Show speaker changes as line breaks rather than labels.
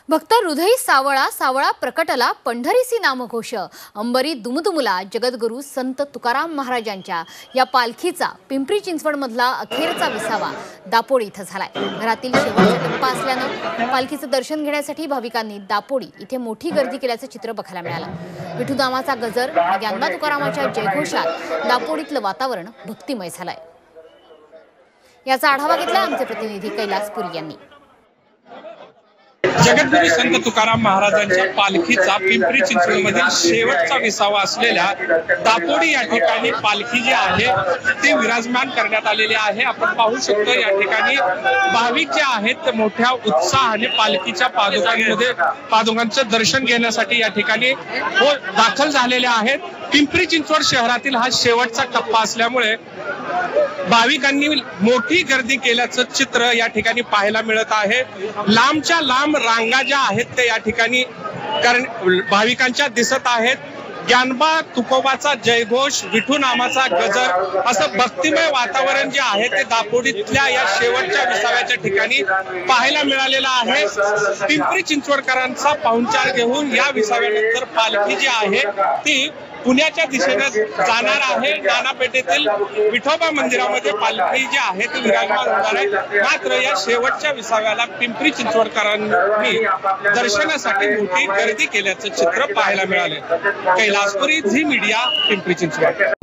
भक्त हृदयी सावळा सावळा प्रकटला पंढरीसी नामघोष अंबरी दुमदुमला जगद्गुरु संत तुकाराम महाराजांच्या या पालखीचा पिंपरी चिंचवड मधला अखेरचा विसावा दापोडी इथं झालाय। घरातील शेवटचा टप्पा असल्यानं पालखीचं दर्शन घेण्यासाठी भाविकांनी दापोडी इथे मोठी गर्दी केल्याचं चित्र बघायला मिळालं। विठुनामाचा गजर आणि ज्ञानबा तुकारामाच्या जयघोषात दापोडीतलं वातावरण भक्तिमय झालंय। याचा आढावा घेतला आमचे प्रतिनिधी कैलासपुरी यांनी।
जगद्गुरु संत तुकाराम महाराजांच्या पालखीचा पिंपरी चिंचवडमधील शेवटचा विसावा असलेल्या दापोडी या ठिकाणी पालखी जी आहे ती विराजमान करण्यात आलेली आहे। आपण पाहू शकतो या ठिकाणी भाविक जे आहेत मोठ्या उत्साहाने पालखीच्या पादुकांचं दर्शन घेण्यासाठी या ठिकाणी दाखल झालेले आहेत। पिंपरी चिंचवड शहरातील हा शेवटचा टप्पा असल्यामुळे भाविकांनी मोठी गर्दी केल्याचं चित्र या ठिकाणी पाहायला मिळत आहे। लांबच्या लांब रांगा ज्या आहेत ते या ठिकाणी भाविकांच्या दिसत आहेत। ज्ञानबा तुकोबाचा जयघोष, विठुनामाचा गजर असं भक्तिमय वातावरण जे आहे ते दापोडीतल्या या शेवटच्या विसाव्याच्या ठिकाणी पाहायला मिळालेलं आहे। पिंपरी चिंचवडकरांचा पाहुणचार घेऊन या विसाव्यानंतर पालखी जी आहे ती पुण्याच्या दिशेने जाणार आहे। नानापेठेतील विठोबा मंदिरामध्ये पालखी जी आहे ती विराजमान होणार आहे। मात्र या शेवटच्या विसाव्याला पिंपरी चिंचवडकरांनी दर्शनासाठी मोठी गर्दी केल्याचं चित्र पाहायला मिळाले। Kailaspuri, Zee Media, Pimpri Chinchwad.